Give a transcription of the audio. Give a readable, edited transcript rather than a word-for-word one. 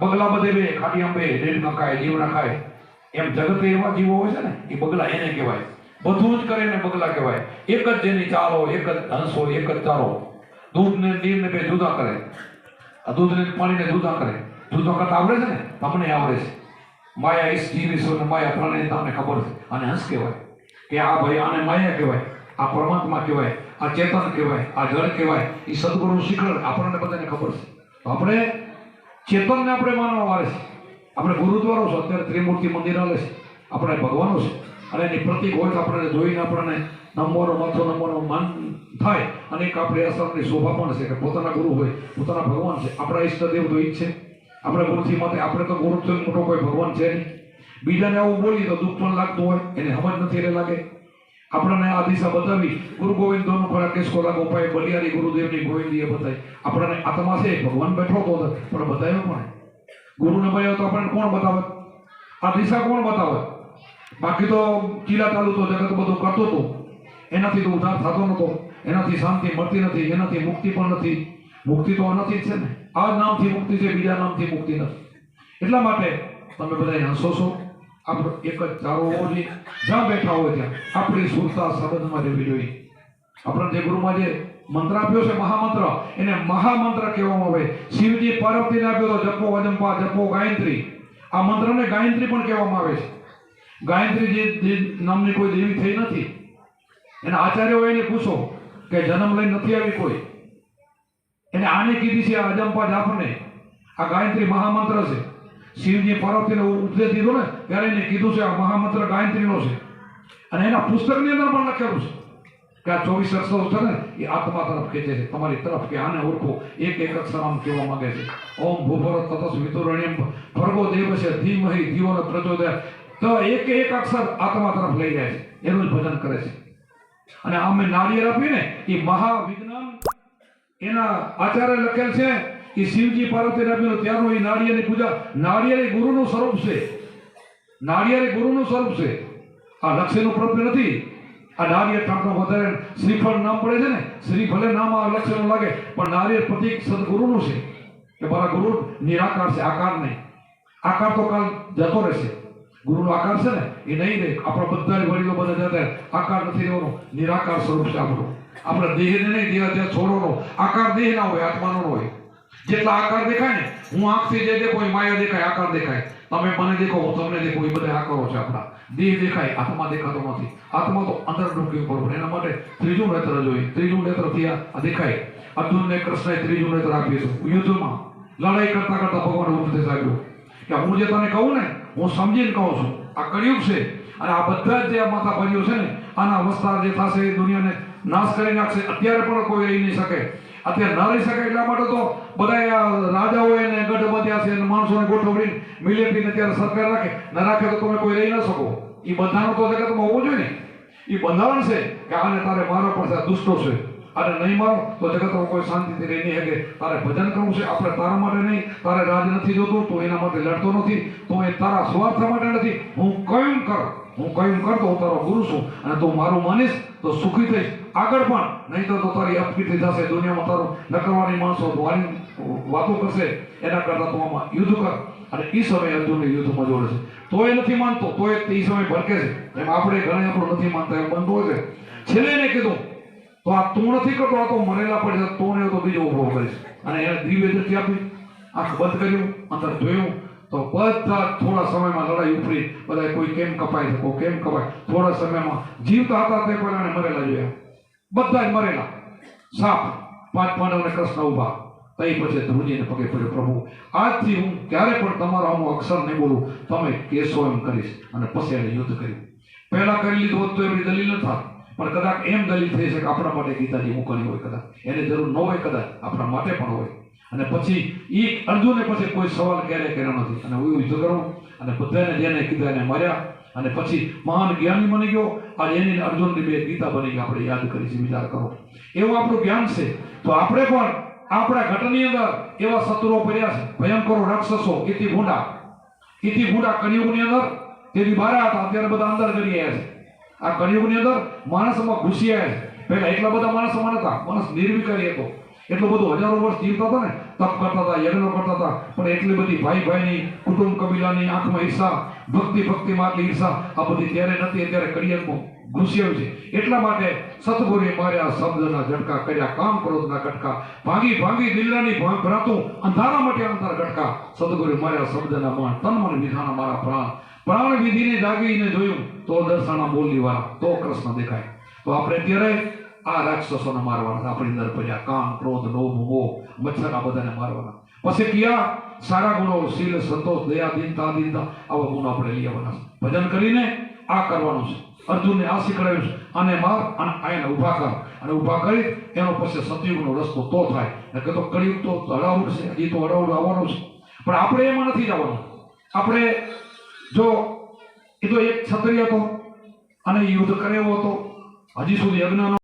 બગલા બધે બે ખાટી અંબે રેડ ન ખાય જીવ ન ખાય એમ જગતે એવા જીવો હોય છે ને એ બગલા એને કહેવાય. બધું જ કરે ને બગલા કહેવાય. એક જ જેની ચાલ હોય, એક જ હંસ હોય, એક જ ચારો. દૂધ ને નીર ને બે જુદા કરે. આ દૂધ ને પાણી ને જુદા કરે. જુદા કરતા આવડે છે ને, તમને આવડે છે. માયા ઈસ જીવ ઈશ્વર ને માયા ત્રણેય તમને ખબર છે. આને હંસ કહેવાય કે આ ભાઈ, આને માયા કહેવાય, આ પરમાત્મા કહેવાય, આ ચેતન કહેવાય, આ જળ કહેવાય. એ સદગુરુ શીખર આપણને બધાને ખબર છે. તો આપણે ચેતનને આપણે માનવા વાળે છે. આપણે ગુરુદ્વારો છે, અત્યારે ત્રિમૂર્તિ મંદિર આવે છે, આપણે ભગવાનો છે અને એની પ્રતિક હોય તો આપણને જોઈને આપણને નમવાનો માથો નમવાનો માન થાય. અને એક આપણી અસરની શોભા પણ છે કે પોતાના ગુરુ હોય, પોતાના ભગવાન છે. આપણા ઈષ્ટદેવ તો ઈ જ છે. આપણે ગુરુથી માટે આપણે તો ગુરુથી મોટો કોઈ ભગવાન છે નહીં. બીજાને આવું બોલીએ તો દુઃખ પણ લાગતું હોય, એને સમજ નથી એટલે લાગે. આપણને આ દિશા બતાવી ગુરુ ગોવિંદોનું ખરા કેસકો લાગો પાય બલિયારી ગુરુદેવની ગોવિંદીએ બતાવી. આપણને આત્મા છે ભગવાન બેઠો તો પણ બતાવ્યો પણ ગુરુને બતાવ્યો તો આપણને કોણ બતાવે? આ દિશા કોણ બતાવે? બાકી તો ચીલા ચાલુ તો જગત બધું કરતો હતો, એનાથી તો ઉદ્ધાર થતો નતો, એનાથી શાંતિ મળતી નથી, એનાથી મુક્તિ પણ નથી. મુક્તિ તો આનાથી જ છે ને. આ નામથી મુક્તિ છે, બીજા નામથી મુક્તિ નથી. એટલા માટે તમે બધા હંસો છો. આપણો એક જ ચારો હોવો જોઈએ. જ્યાં બેઠા હોય ત્યાં આપણી સુરતા સંબંધમાં રહેવી જોઈએ. આપણને જે ગુરુમાં જે મંત્ર આપ્યો છે મહામંત્ર, એને મહામંત્ર કહેવામાં આવે. શિવજી પાર્વતીને આપ્યો તો જપો અજંપા જપો ગાયત્રી. આ મંત્રને ગાયત્રી પણ કહેવામાં આવે છે. ગાયત્રી જે નામની કોઈ દેવી થઈ નથી. એના આચાર્યો એને પૂછો કે જન્મ લઈને નથી આવી કોઈ, એને આને કીધી છે આ અજંપા જાપને. આ ગાયત્રી મહામંત્ર છે. શિવજી પાર્વતીને ઉપદેશ દીધો ને ત્યારે એને કીધું છે આ મહામંત્ર ગાયત્રીનો છે. અને એના પુસ્તકની અંદર પણ લખેલું છે કે આ 24 અક્ષરો છે ને એ આત્મા તરફ ખેંચે છે, તમારી તરફ. કે આને ઓળખો. એક એક અક્ષર આમ કહેવા માંગે છે. ઓમ ભૂભર તતસ વિતુરણ્યમ ભર્ગો દેવસ્ય ધીમહિ ધીયો ન પ્રચોદયાત. તો એક એક અક્ષર આત્મા તરફ લઈ જાય છે. એનું જ ભજન કરે છે. અને આમે નાળિયેર આપી ને એ મહાવિજ્ઞાન એના આચાર્ય લખેલ છે. એ શિવજી પાર્વતી આપ્યું ત્યારનું એ નાળિયેરની પૂજા. નાળિયેર ગુરુનું સ્વરૂપ છે. નાળિયેર ગુરુનું સ્વરૂપ છે. આ લક્ષ્યનું પ્રત્ય નથી. આ નાળિયેર ટાંકનો વધારે શ્રીફળ નામ પડે છે ને, શ્રી ભલે નામ આ લક્ષ્યનું લાગે પણ નાળિયેર પ્રતિક સદગુરુનું છે કે મારા ગુરુ નિરાકાર છે, આકાર નહીં. આકાર તો કાલ જતો રહેશે. ગુરુનો આકાર છે ને એ નહીં રહે. આપણા બધા વડીલો બધા જતા આકાર નથી રહેવાનો, નિરાકાર સ્વરૂપ છે આપણું. આપણે દેહને નહીં, દેહ છોડવાનો આકાર. દેહ ના હોય, આત્માનો હોય. જેટલા આકાર દેખાય ને, હું આંખથી જે દેખો એ માયા દેખાય, આકાર દેખાય. તમે મને દેખો, હું તમને દેખો, એ બધા આકારો છે આપણા. દેહ દેખાય, આત્મા દેખાતો નથી. આત્મા તો અંદર ઢૂંકવી પડે. એના માટે ત્રીજું નેત્ર જોઈએ. ત્રીજું નેત્રથી આ દેખાય. અર્જુનને કૃષ્ણએ ત્રીજું નેત્ર આપ્યું હતું યુદ્ધમાં. લડાઈ કરતા કરતા ભગવાન ઉપદેશ આપ્યો કે હું જે તને કહું ને હું સમજીને કહું છું. આ કળિયુગ છે અને આ બધા જ જે માથા ભર્યો છે ને આના અવસ્થા જે થશે એ દુનિયાને નાશ કરી નાખશે. અત્યારે પણ કોઈ રહી નહીં શકે. અત્યારે ન રહી શકે એટલા માટે તો બધા રાજાઓ એને ગઢ બાંધ્યા છે અને માણસોને ગોઠવણી મિલિટરીને અત્યારે સરકાર રાખે. ન રાખે તો તમે કોઈ રહી ન શકો. એ બધાનો તો જગતમાં હોવો જોઈએ ને. એ બંધારણ છે કે આને તારે મારો પડશે, આ દુષ્ટો છે, આને નહીં મારો તો જગતમાં કોઈ શાંતિથી રહી નહીં શકે. તારે ભજન કરવું છે. આપણે તારા માટે નહીં. તારે રાજ નથી જોતું તો એના માટે લડતો નથી. તો એ તારા સ્વાર્થ માટે નથી. હું કયું કર, હું કયું કરતો હું તારો ગુરુ છું અને તું મારું માનીશ તો સુખી થઈશ આગળ પણ. નહીં તો તારી અપકીર્તિ થશે. દુનિયામાં તારું નકરવાની માણસો વાતો કરશે. એના કરતાં તું આમાં યુદ્ધ કર. અને એ સમયે અર્જુનને યુદ્ધમાં જોડે છે. તો એ નથી માનતો, તો એ સમય ભડકે છે. એમ આપણે ઘણા આપણું નથી માનતા એમ બનતો હોય છે. છેલ્લે એને કીધું તો આ તું નથી કરતો, આ તો મરેલા પડે છે. તું ને તો બીજો ઉભો કરીશ. અને એને દિવ્ય દ્રષ્ટિ આપી. આંખ બંધ કર્યું, અંદર જોયું તો બધા થોડા સમયમાં લડાઈ ઉપડી. બધા કોઈ કેમ કપાય છે, કોઈ કેમ કપાય. થોડા સમયમાં જીવતા હતા તે પહેલા મરેલા જોયા. બધા જ મરેલા. સાપ 5 પાંડવ ને કૃષ્ણ ઉભા. તઈ પછી ધ્રુજીને પગે પડ્યો, પ્રભુ આજથી હું ક્યારે પણ તમારો આમો અક્ષર નહીં બોલું. તમે કેસો એમ કરીશ. અને પછી એને યુદ્ધ કર્યું. પહેલા કરી લીધું હોત તો એમની દલીલ ન થાય. પણ કદાચ એમ દલીલ થઈ શકે આપણા માટે ગીતાજી મૂકવાની હોય, કદાચ એને જરૂર ન હોય, કદાચ આપણા માટે પણ હોય. અને પછી એ અર્જુને પછી કોઈ સવાલ ક્યારે કર્યો નથી. અને હું યુદ્ધ કરું અને બધાને જેને કીધા એને માર્યા. અને પછી મહાન જ્ઞાની બની ગયો. આજે એની અર્જુનની બે ગીતા બની ગઈ. આપણે યાદ કરીશું, વિચાર કરો. એવું આપણું જ્ઞાન છે. તો આપણે પણ આપણા ઘટની અંદર એવા શત્રુઓ પડ્યા છે, ભયંકરો રાક્ષસો, ઇતિ ભૂંડા કળિયુગની અંદર તેથી બહાર હતા. અત્યારે બધા અંદર કરી આવ્યા છે. આ કળિયુગની અંદર માણસમાં ઘૂસી આવ્યા છે. પહેલા એટલા બધા માણસોમાં નતા. માણસ નિર્વિકારી હતો. એટલું બધું હજારો વર્ષ જીવતા હતા ને, તપ કરતા હતા, યજ્ઞ કરતા હતા, પણ એટલી બધી ભાઈ ભાઈની, કુટુંબ કબીલાની આંખમાં ઈર્ષા, ભક્તિમાં આટલી ઈર્ષા આ બધી ત્યારે નથી, અત્યારે કડિયામાં ઘૂસી આવી છે. એટલા માટે સતગુરુએ માર્યા શબ્દના ઝટકા, કર્યા કામ ક્રોધના કટકા, ભાંગી દિલડાની ભરાતું અંધારા માટે અંતર ગટકા. સતગુરુએ માર્યા શબ્દના માણ, તન મન વિધાના મારા પ્રાણ વિધિને જાગીને જોયું તો દર્શાના બોલી વાળા, તો કૃષ્ણ દેખાય. તો આપણે અત્યારે આ રાક્ષસોને મારવાના, આપણી અંદર પડ્યા કામ ક્રોધ લોભ મોહ મચ્છર, આ બધાને મારવાના. પછી કયા સારા ગુણો, શીલ સંતોષ દયા દીનતા આવા ગુણો આપણે લઈ આવવાના. ભજન કરીને આ કરવાનું છે. અર્જુનને આ શીખવાડ્યું છે, આને માર અને આને ઊભા કર, અને ઊભા કરી એનો પછી સતયુગનો રસ્તો તો થાય. એટલે તો કળિયુગ તો હળાવડ છે, હજી તો હળાવડ આવવાનું છે, પણ આપણે એમાં નથી જવાનું. આપણે જો એ તો એક ક્ષત્રિય હતો અને યુદ્ધ કરે એવો હતો, હજી સુધી યજ્ઞનો